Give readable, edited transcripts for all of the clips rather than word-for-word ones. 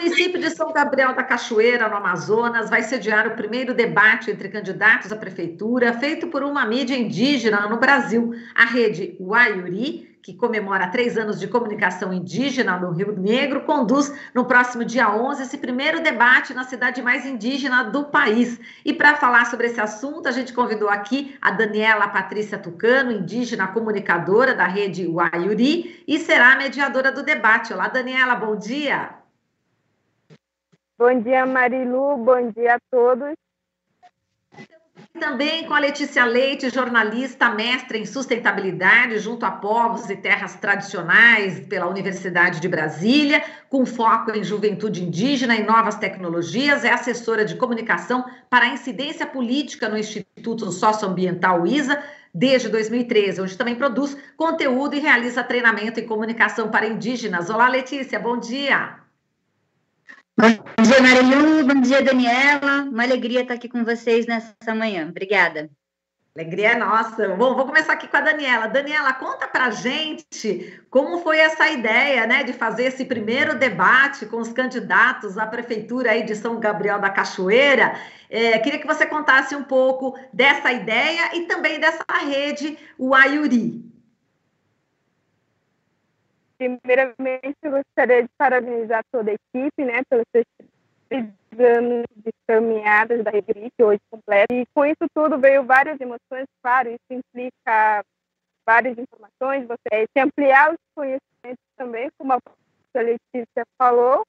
município de São Gabriel da Cachoeira, no Amazonas, vai sediar o primeiro debate entre candidatos à prefeitura, feito por uma mídia indígena no Brasil, a rede Waiuri, que comemora 3 anos de comunicação indígena no Rio Negro, conduz no próximo dia 11 esse primeiro debate na cidade mais indígena do país. E para falar sobre esse assunto, a gente convidou aqui a Daniela Patrícia Tucano, indígena comunicadora da rede Waiuri, e será a mediadora do debate. Olá, Daniela, bom dia. Bom dia, Marilu, bom dia a todos. Também com a Letícia Leite, jornalista, mestra em sustentabilidade junto a povos e terras tradicionais pela Universidade de Brasília, com foco em juventude indígena e novas tecnologias, é assessora de comunicação para a incidência política no Instituto Socioambiental ISA desde 2013, onde também produz conteúdo e realiza treinamento em comunicação para indígenas. Olá, Letícia, bom dia. Bom dia, Marilu. Bom dia, Daniela. Uma alegria estar aqui com vocês nessa manhã. Obrigada. Alegria é nossa. Bom, vou começar aqui com a Daniela. Daniela, conta pra gente como foi essa ideia, né, de fazer esse primeiro debate com os candidatos à prefeitura aí de São Gabriel da Cachoeira. Queria que você contasse um pouco dessa ideia e também dessa rede Waiuri. Primeiramente, eu gostaria de parabenizar toda a equipe, né, pelos seus 3 anos de caminhadas da rede, que hoje completa. E com isso tudo veio várias emoções, claro, isso implica várias informações, você se ampliar os conhecimentos também, como a Letícia falou,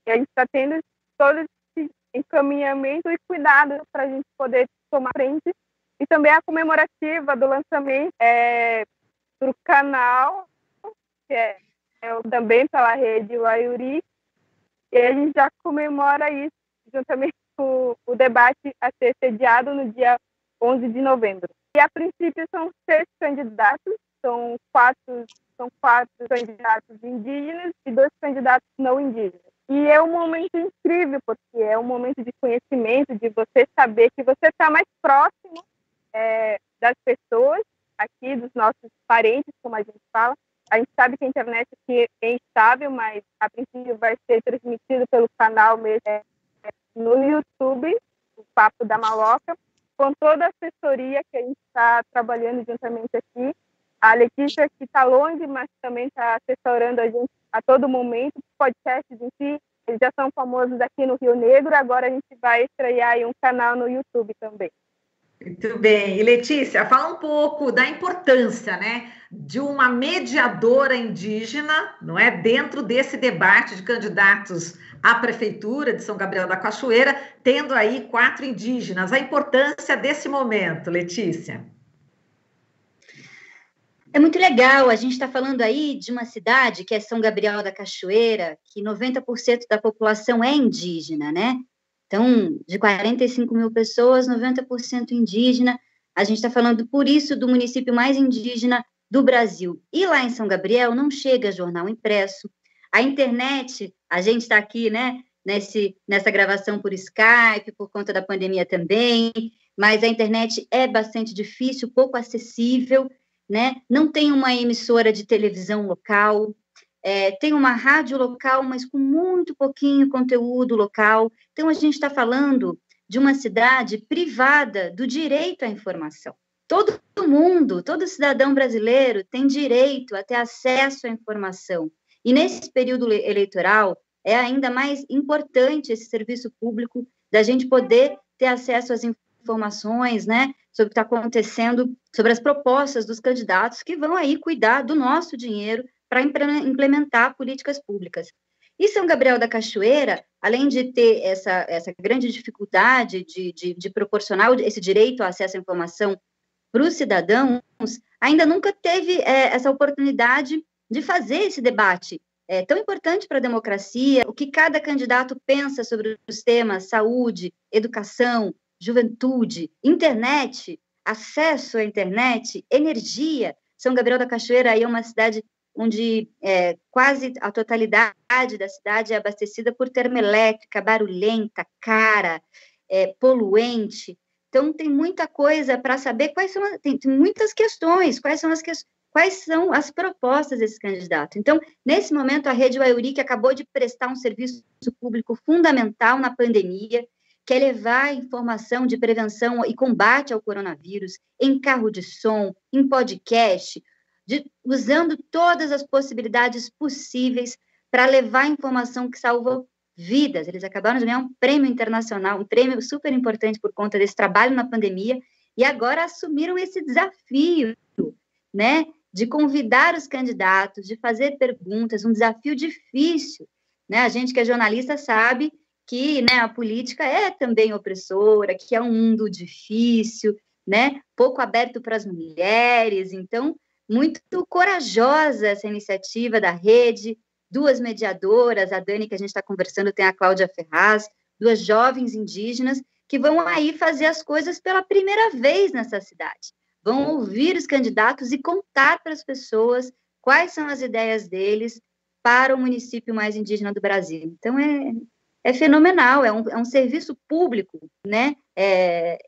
e a gente está tendo todo esse encaminhamento e cuidado para a gente poder tomar frente. E também a comemorativa do lançamento do canal, que é também pela rede Waiuri, e a gente já comemora isso juntamente com o debate a ser sediado no dia 11 de novembro. E a princípio são 6 candidatos, são quatro candidatos indígenas e 2 candidatos não indígenas. E é um momento incrível, porque é um momento de conhecimento, de você saber que você está mais próximo das pessoas aqui, dos nossos parentes, como a gente fala. A gente sabe que a internet aqui é instável, mas a princípio vai ser transmitido pelo canal mesmo no YouTube, o Papo da Maloca, com toda a assessoria que a gente está trabalhando juntamente aqui. A Letícia, que está longe, mas também está assessorando a gente a todo momento. Os podcasts em si, eles já são famosos aqui no Rio Negro, agora a gente vai estrear aí um canal no YouTube também. Muito bem. E Letícia, fala um pouco da importância, né, de uma mediadora indígena, não é, dentro desse debate de candidatos à prefeitura de São Gabriel da Cachoeira, tendo aí 4 indígenas. A importância desse momento, Letícia. É muito legal, a gente está falando aí de uma cidade que é São Gabriel da Cachoeira, que 90% da população é indígena, né? Então, de 45 mil pessoas, 90% indígena. A gente está falando, por isso, do município mais indígena do Brasil. E lá em São Gabriel não chega jornal impresso. A internet, a gente está aqui, né, nessa gravação por Skype, por conta da pandemia também, mas a internet é bastante difícil, pouco acessível, né? Não tem uma emissora de televisão local, tem uma rádio local, mas com muito pouquinho conteúdo local. Então, a gente está falando de uma cidade privada do direito à informação. Todo mundo, todo cidadão brasileiro tem direito a ter acesso à informação. E nesse período eleitoral, é ainda mais importante esse serviço público da gente poder ter acesso às informações, né, sobre o que está acontecendo, sobre as propostas dos candidatos que vão aí cuidar do nosso dinheiro para implementar políticas públicas. E São Gabriel da Cachoeira, além de ter essa grande dificuldade de proporcionar esse direito ao acesso à informação para os cidadãos, ainda nunca teve essa oportunidade de fazer esse debate tão importante para a democracia, o que cada candidato pensa sobre os temas saúde, educação, juventude, internet, acesso à internet, energia. São Gabriel da Cachoeira aí é uma cidade onde quase a totalidade da cidade é abastecida por termoelétrica, barulhenta, cara, poluente. Então, tem muita coisa para saber quais são, tem muitas questões, quais são quais são as propostas desse candidato. Então, nesse momento, a Rede Waiuri, que acabou de prestar um serviço público fundamental na pandemia, que é levar informação de prevenção e combate ao coronavírus em carro de som, em podcast, usando todas as possibilidades possíveis para levar informação que salvou vidas. Eles acabaram de ganhar um prêmio internacional, um prêmio super importante por conta desse trabalho na pandemia, e agora assumiram esse desafio, né, de convidar os candidatos, de fazer perguntas, um desafio difícil, né? A gente que é jornalista sabe que, né, a política é também opressora, que é um mundo difícil, né, pouco aberto para as mulheres. Então, muito corajosa essa iniciativa da rede, 2 mediadoras, a Dani, que a gente está conversando, tem a Cláudia Ferraz, 2 jovens indígenas que vão aí fazer as coisas pela primeira vez nessa cidade. Vão ouvir os candidatos e contar para as pessoas quais são as ideias deles para o município mais indígena do Brasil. Então, é fenomenal, é um serviço público, né? É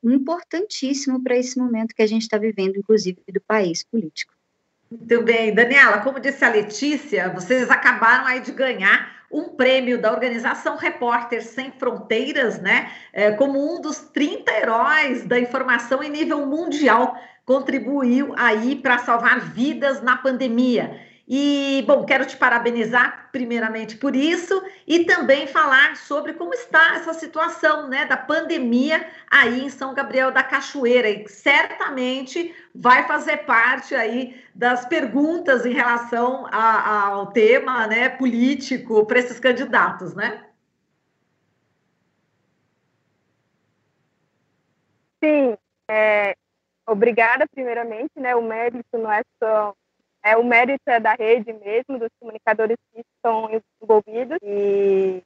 importantíssimo para esse momento que a gente está vivendo, inclusive, do país político. Muito bem. Daniela, como disse a Letícia, vocês acabaram aí de ganhar um prêmio da organização Repórteres Sem Fronteiras, né? Como um dos 30 heróis da informação em nível mundial, contribuiu aí para salvar vidas na pandemia. E, bom, quero te parabenizar primeiramente por isso e também falar sobre como está essa situação, né, da pandemia aí em São Gabriel da Cachoeira, e certamente vai fazer parte aí das perguntas em relação ao tema, né, político para esses candidatos, né? Sim, obrigada primeiramente, né, o mérito não é só... o mérito é da rede mesmo, dos comunicadores que estão envolvidos, e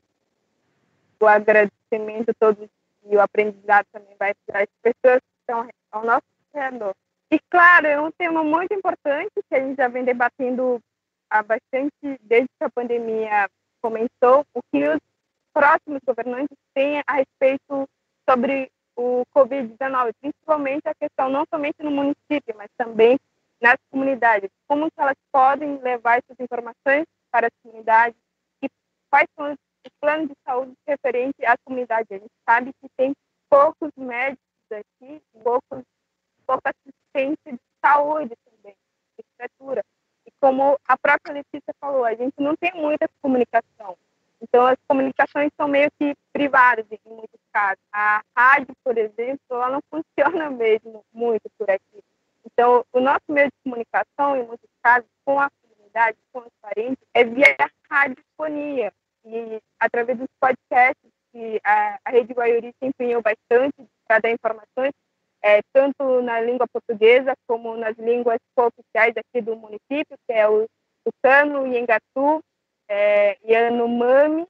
o agradecimento todo e o aprendizado também vai para as pessoas que estão ao nosso redor. E, claro, é um tema muito importante que a gente já vem debatendo há bastante, desde que a pandemia começou, o que os próximos governantes têm a respeito sobre o Covid-19, principalmente a questão não somente no município, mas também nas comunidades, como que elas podem levar essas informações para as comunidades e quais são os planos de saúde referentes às comunidades. A gente sabe que tem poucos médicos aqui, pouca assistência de saúde também, de estrutura. E como a própria Letícia falou, a gente não tem muita comunicação. Então, as comunicações são meio que privadas em muitos casos. A rádio, por exemplo, ela não funciona mesmo muito por aqui. Então, o nosso meio de comunicação, em muitos casos, com a comunidade, com os parentes, é via radiofonia. E através dos podcasts, que a Rede Waiuri se empenhou bastante para dar informações, tanto na língua portuguesa como nas línguas oficiais aqui do município, que é o Tucano, o Iengatu, Yanomami.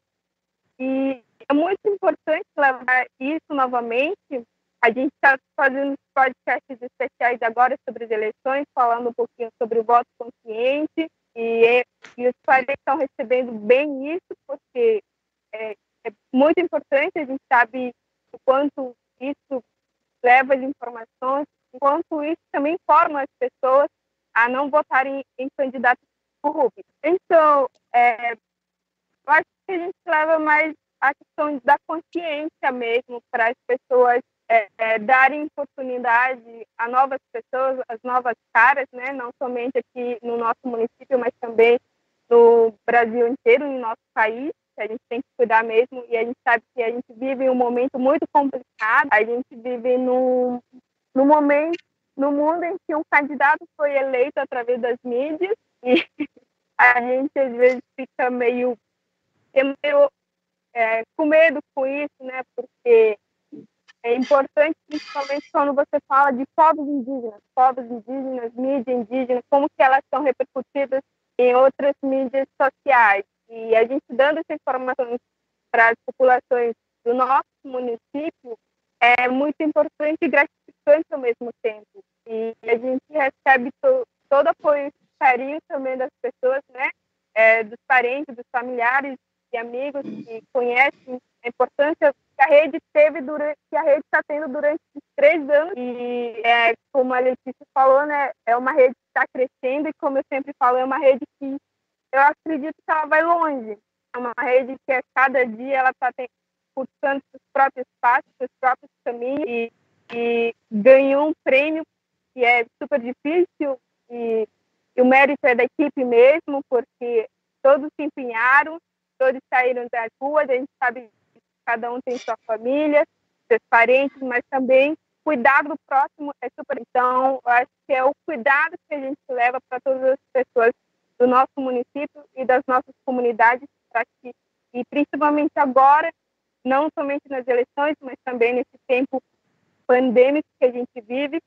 E é muito importante levar isso novamente. A gente está fazendo podcasts especiais agora sobre as eleições, falando um pouquinho sobre o voto consciente, e os parentes estão recebendo bem isso, porque é muito importante. A gente sabe o quanto isso leva as informações, o quanto isso também forma as pessoas a não votarem em candidatos corruptos. Então, eu acho que a gente leva mais a questão da consciência mesmo para as pessoas darem oportunidade a novas pessoas, as novas caras, né? Não somente aqui no nosso município, mas também no Brasil inteiro, no nosso país, que a gente tem que cuidar mesmo. E a gente sabe que a gente vive um momento muito complicado. A gente vive no momento, no mundo em que um candidato foi eleito através das mídias, e a gente às vezes fica meio com medo com isso, né? Porque é importante, principalmente quando você fala de povos indígenas, mídia indígena, como que elas são repercutidas em outras mídias sociais. E a gente dando essa informação para as populações do nosso município é muito importante e gratificante ao mesmo tempo. E a gente recebe todo apoio e carinho também das pessoas, né? Dos parentes, dos familiares e amigos que conhecem a importância que a rede está tendo durante esses 3 anos. E como a Letícia falou, né, é uma rede que está crescendo e, como eu sempre falo, é uma rede que eu acredito que ela vai longe. É uma rede que a cada dia ela está buscando seus próprios passos, seus próprios caminhos e ganhou um prêmio que é super difícil e o mérito é da equipe mesmo, porque todos se empenharam, todos saíram das ruas, a gente sabe que cada um tem sua família, seus parentes, mas também cuidar do próximo é super. Então, eu acho que é o cuidado que a gente leva para todas as pessoas do nosso município e das nossas comunidades, para que, e principalmente agora, não somente nas eleições, mas também nesse tempo pandêmico que a gente vive,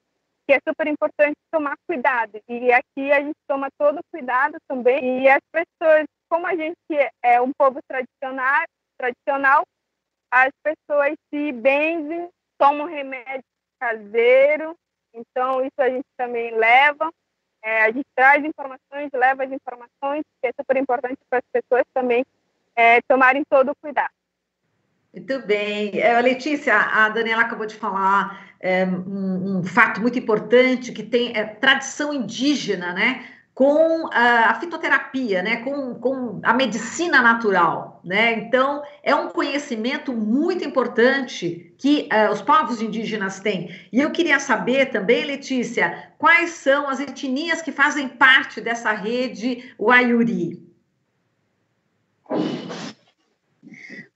que é super importante tomar cuidado. E aqui a gente toma todo cuidado também. E as pessoas, como a gente é um povo tradicional, as pessoas se benzem, tomam remédio caseiro. Então, isso a gente também leva. A gente traz informações, leva as informações, que é super importante para as pessoas também tomarem todo o cuidado. Muito bem. Letícia, a Daniela acabou de falar um fato muito importante, que tem tradição indígena, né? Com a fitoterapia, né? Com a medicina natural, né? Então, é um conhecimento muito importante que os povos indígenas têm. E eu queria saber também, Letícia, quais são as etnias que fazem parte dessa rede Waiuri?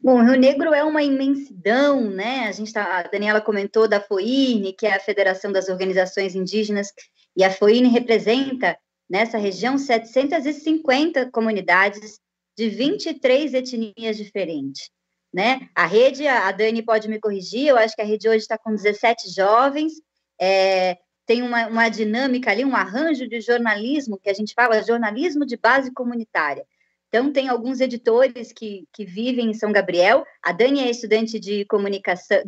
Bom, Rio Negro é uma imensidão, né? A Daniela comentou da FOINE, que é a Federação das Organizações Indígenas, e a FOINE representa, nessa região, 750 comunidades de 23 etnias diferentes, né? A rede, a Dani pode me corrigir, eu acho que a rede hoje está com 17 jovens, tem uma dinâmica ali, um arranjo de jornalismo, que a gente fala jornalismo de base comunitária. Então, tem alguns editores que vivem em São Gabriel. A Dani é estudante de comunicação,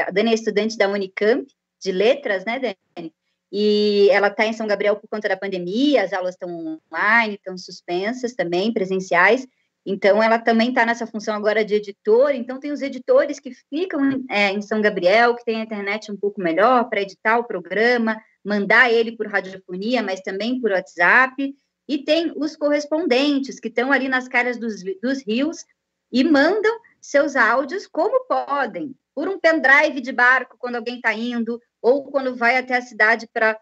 a Dani é estudante da Unicamp, de letras, né, Dani? E ela está em São Gabriel por conta da pandemia, as aulas estão online, estão suspensas também, presenciais. Então, ela também está nessa função agora de editor. Então, tem os editores que ficam em São Gabriel, que tem a internet um pouco melhor para editar o programa, mandar ele por radiofonia, mas também por WhatsApp. E tem os correspondentes, que estão ali nas caras dos rios e mandam seus áudios como podem, por um pendrive de barco, quando alguém está indo, ou quando vai até a cidade para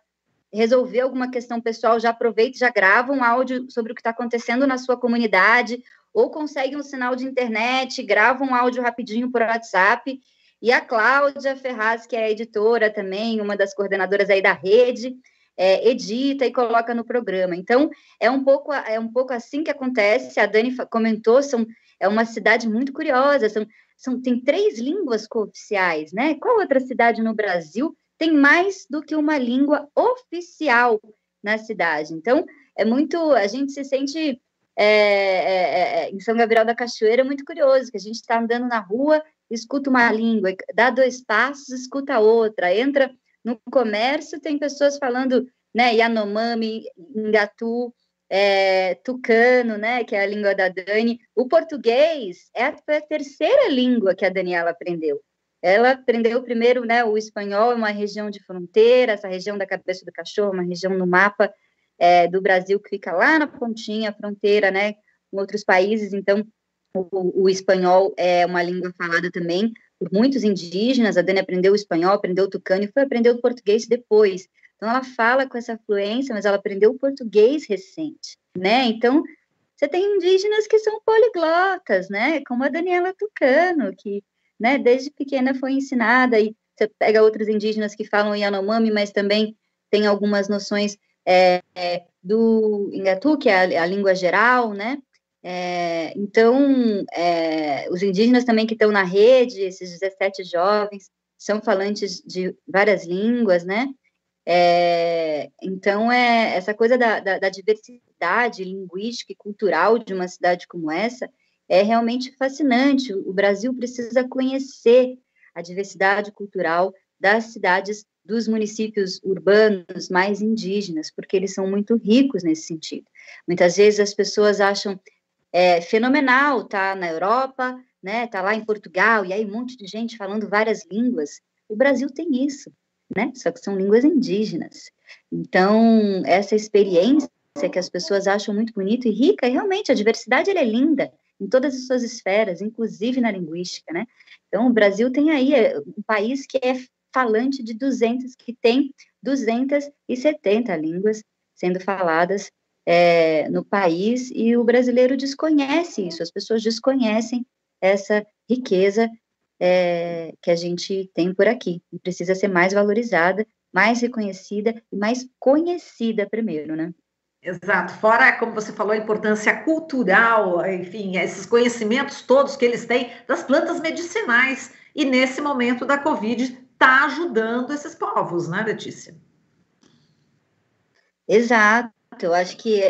resolver alguma questão pessoal, já aproveita e já grava um áudio sobre o que está acontecendo na sua comunidade, ou consegue um sinal de internet, grava um áudio rapidinho por WhatsApp. E a Cláudia Ferraz, que é a editora também, uma das coordenadoras aí da rede, edita e coloca no programa. Então, é um pouco assim que acontece. A Dani comentou, é uma cidade muito curiosa, tem 3 línguas cooficiais, né? Qual outra cidade no Brasil tem mais do que uma língua oficial na cidade? Então, a gente se sente em São Gabriel da Cachoeira muito curioso, que a gente está andando na rua, escuta uma língua, dá 2 passos, escuta outra, entra no comércio, tem pessoas falando, né, Yanomami, Ngatu, tucano, né, que é a língua da Dani. O português foi a 3ª língua que a Daniela aprendeu. Ela aprendeu primeiro, né, o espanhol, uma região de fronteira, essa região da Cabeça do Cachorro, uma região no mapa do Brasil que fica lá na pontinha, fronteira, né, com outros países. Então, o espanhol é uma língua falada também por muitos indígenas. A Dani aprendeu o espanhol, aprendeu o tucano e foi aprender o português depois. Então, ela fala com essa fluência, mas ela aprendeu o português recente, né? Então, você tem indígenas que são poliglotas, né? Como a Daniela Tucano, que, né, desde pequena foi ensinada, e você pega outros indígenas que falam Yanomami, mas também tem algumas noções do Ngatu, que é a língua geral, né? Então, os indígenas também que estão na rede, esses 17 jovens, são falantes de várias línguas, né? Então, essa coisa da diversidade linguística e cultural de uma cidade como essa é realmente fascinante. O Brasil precisa conhecer a diversidade cultural das cidades, dos municípios urbanos mais indígenas, porque eles são muito ricos nesse sentido. Muitas vezes as pessoas acham fenomenal, tá na Europa, né, tá lá em Portugal, e aí um monte de gente falando várias línguas. O Brasil tem isso. né? Só que são línguas indígenas. Então, essa experiência que as pessoas acham muito bonita e rica, e realmente a diversidade ela é linda em todas as suas esferas, inclusive na linguística, né? Então, o Brasil tem aí um país que é falante de 200, que tem 270 línguas sendo faladas no país, e o brasileiro desconhece isso, as pessoas desconhecem essa riqueza que a gente tem por aqui, e precisa ser mais valorizada, mais reconhecida e mais conhecida primeiro, né? Exato, fora, como você falou, a importância cultural, enfim, esses conhecimentos todos que eles têm das plantas medicinais, e nesse momento da Covid está ajudando esses povos, né, Letícia? Exato, eu acho que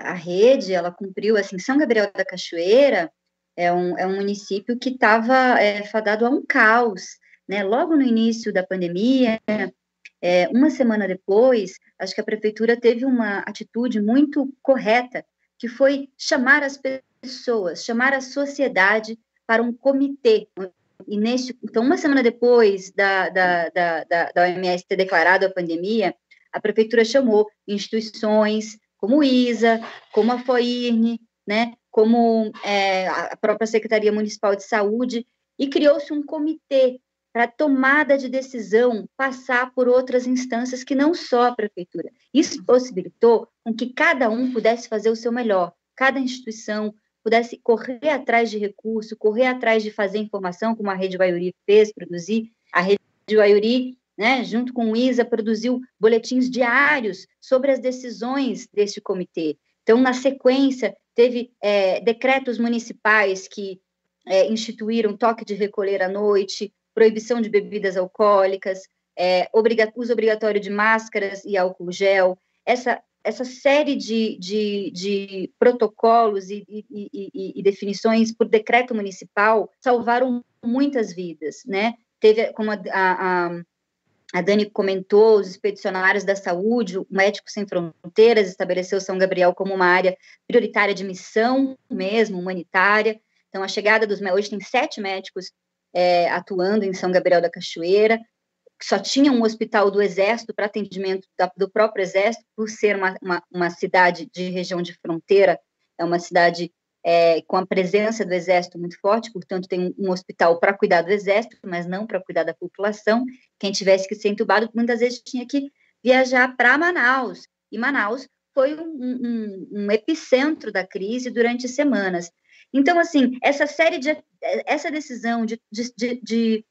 a rede, ela cumpriu, assim, São Gabriel da Cachoeira é um município que estava fadado a um caos, né, logo no início da pandemia, uma semana depois, acho que a prefeitura teve uma atitude muito correta, que foi chamar as pessoas, chamar a sociedade para um comitê. E então, uma semana depois da OMS ter declarado a pandemia, a prefeitura chamou instituições como o ISA, como a FOIRN, né, como a própria Secretaria Municipal de Saúde, e criou-se um comitê para tomada de decisão passar por outras instâncias que não só a prefeitura. Isso possibilitou com que cada um pudesse fazer o seu melhor, cada instituição pudesse correr atrás de recurso, correr atrás de fazer informação, como a Rede Guaiuri fez, produzir. A Rede Guaiuri, né, junto com o ISA, produziu boletins diários sobre as decisões deste comitê. Então, na sequência, teve decretos municipais que instituíram toque de recolher à noite, proibição de bebidas alcoólicas, uso obrigatório de máscaras e álcool gel, essa série de protocolos e definições por decreto municipal salvaram muitas vidas, né? Teve, como a Dani comentou, os expedicionários da saúde, o Médicos Sem Fronteiras estabeleceu São Gabriel como uma área prioritária de missão mesmo, humanitária. Então, a chegada hoje tem 7 médicos atuando em São Gabriel da Cachoeira, que só tinha um hospital do Exército para atendimento do próprio Exército, por ser uma cidade de região de fronteira, é uma cidade com a presença do Exército muito forte, portanto tem um hospital para cuidar do Exército, mas não para cuidar da população. Quem tivesse que ser entubado, muitas vezes tinha que viajar para Manaus, e Manaus foi um epicentro da crise durante semanas. Então, assim, essa decisão de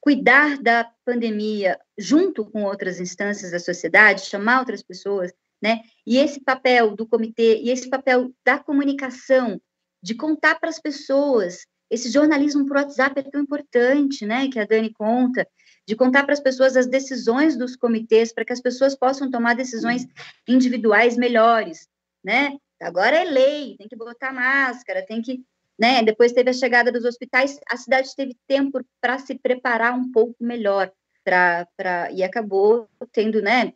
cuidar da pandemia junto com outras instâncias da sociedade, chamar outras pessoas, né? E esse papel do comitê, e esse papel da comunicação, de contar para as pessoas, esse jornalismo por WhatsApp é tão importante, né? Que a Dani conta, de contar para as pessoas as decisões dos comitês, para que as pessoas possam tomar decisões individuais melhores, né? Agora é lei, tem que botar máscara, tem que, né? Depois teve a chegada dos hospitais, a cidade teve tempo para se preparar um pouco melhor, e acabou tendo, né,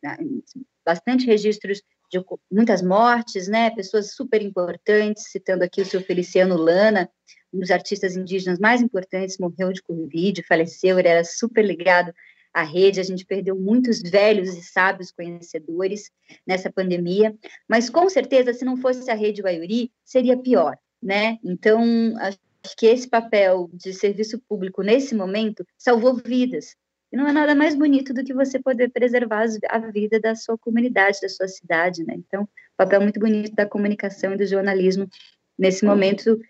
bastante registros de muitas mortes, né? Pessoas super importantes, citando aqui o seu Feliciano Lana, um dos artistas indígenas mais importantes, morreu de Covid, faleceu, ele era super ligado à rede, a gente perdeu muitos velhos e sábios conhecedores nessa pandemia, mas com certeza, se não fosse a Rede Guaiuri, seria pior, né? Então, acho que esse papel de serviço público, nesse momento, salvou vidas, e não é nada mais bonito do que você poder preservar a vida da sua comunidade, da sua cidade, né? Então, papel muito bonito da comunicação e do jornalismo nesse momento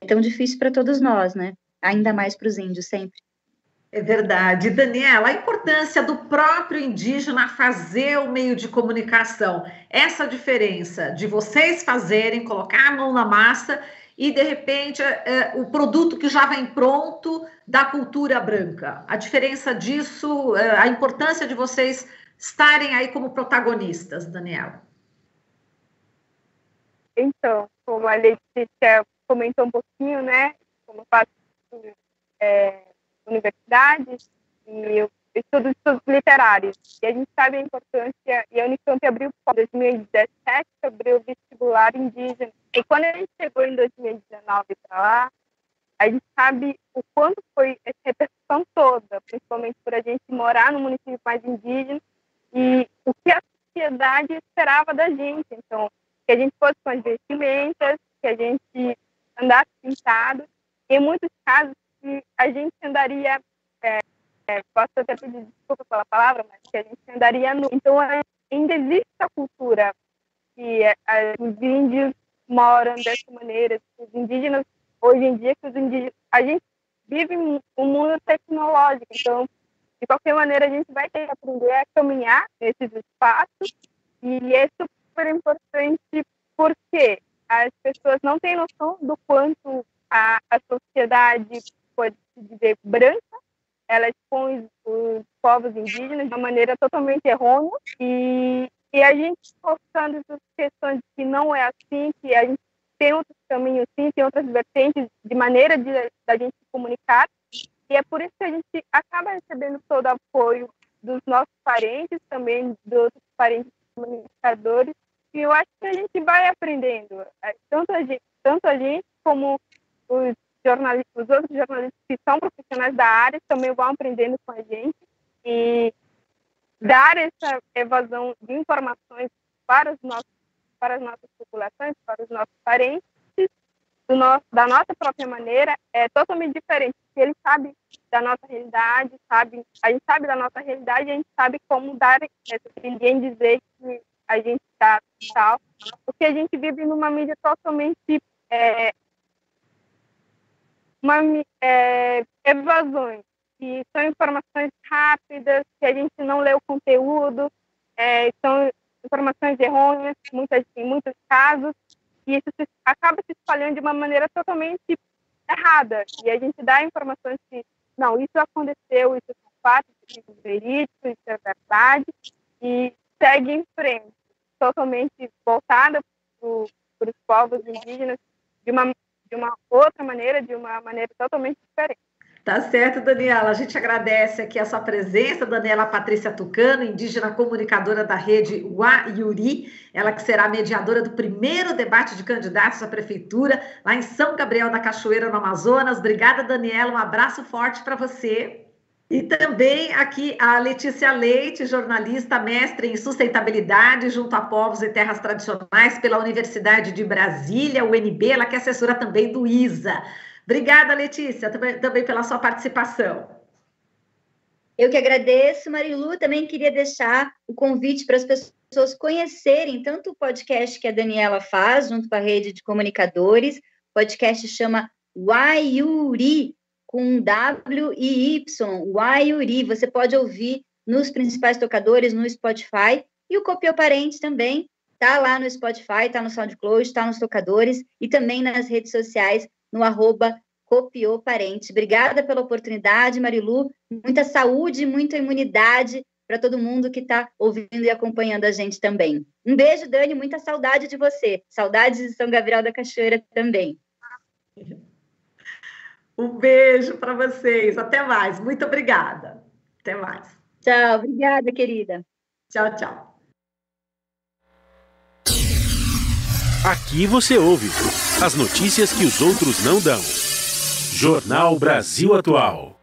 tão difícil para todos nós, né? Ainda mais para os índios, sempre. É verdade. Daniela, a importância do próprio indígena fazer o meio de comunicação, essa diferença de vocês fazerem, colocar a mão na massa e, de repente, o produto que já vem pronto da cultura branca. A diferença disso, a importância de vocês estarem aí como protagonistas, Daniela. Então, como a Letícia comentou um pouquinho, né, como eu faço universidade e eu estudo estudos literários. E a gente sabe a importância, e a Unicamp abriu em 2017, abriu o vestibular indígena. E quando a gente chegou em 2019 para lá, a gente sabe o quanto foi essa repercussão toda, principalmente por a gente morar no município mais indígena, e o que a sociedade esperava da gente. Então, que a gente fosse com as vestimentas, que a gente andasse pintado. Em muitos casos, que a gente andaria, posso até pedir desculpa pela palavra, mas que a gente andaria nu. Então, ainda existe a cultura que os índios moram dessa maneira, os indígenas, hoje em dia, a gente vive um mundo tecnológico, então, de qualquer maneira, a gente vai ter que aprender a caminhar nesses espaços, e é super importante porque as pessoas não têm noção do quanto a sociedade pode se dizer branca, ela expõe os povos indígenas de uma maneira totalmente errônea, e a gente colocando essas questões de que não é assim, que a gente tem outros caminhos sim, tem outras vertentes de maneira da gente se comunicar, e é por isso que a gente acaba recebendo todo o apoio dos nossos parentes, também dos outros parentes comunicadores, e eu acho que a gente vai aprendendo, tanto a gente como os outros jornalistas que são profissionais da área também vão aprendendo com a gente, e dar essa evasão de informações para as nossas populações, para os nossos parentes, da nossa própria maneira, é totalmente diferente, porque eles sabem da nossa realidade, a gente sabe da nossa realidade, a gente sabe como dar ninguém dizer que a gente está tal, porque a gente vive numa mídia totalmente evasões, que são informações rápidas, que a gente não lê o conteúdo, são informações errôneas em muitos casos, e isso acaba se espalhando de uma maneira totalmente errada. E a gente dá informações que, não, isso aconteceu, isso é fato, isso é verídico, isso é verdade, e segue em frente, totalmente voltada para os povos indígenas de uma outra maneira, de uma maneira totalmente diferente. Tá certo, Daniela. A gente agradece aqui a sua presença, Daniela Patrícia Tucano, indígena comunicadora da rede Wayuri, ela que será mediadora do primeiro debate de candidatos à prefeitura lá em São Gabriel da Cachoeira, no Amazonas. Obrigada, Daniela. Um abraço forte para você. E também aqui a Letícia Leite, jornalista, mestre em sustentabilidade junto a povos e terras tradicionais pela Universidade de Brasília, UNB, ela que é assessora também do ISA. Obrigada, Letícia, também pela sua participação. Eu que agradeço, Marilu. Também queria deixar o convite para as pessoas conhecerem tanto o podcast que a Daniela faz, junto com a rede de comunicadores. O podcast chama Wayuri, com W e Y, Wayuri. Você pode ouvir nos principais tocadores, no Spotify. E o Copiou Parente também está lá no Spotify, está no SoundCloud, está nos tocadores e também nas redes sociais, no @CopiouParente. Obrigada pela oportunidade, Marilu. Muita saúde e muita imunidade para todo mundo que está ouvindo e acompanhando a gente também. Um beijo, Dani, muita saudade de você. Saudades de São Gabriel da Cachoeira também. Um beijo para vocês. Até mais. Muito obrigada. Até mais. Tchau. Obrigada, querida. Tchau, tchau. Aqui você ouve as notícias que os outros não dão. Jornal Brasil Atual.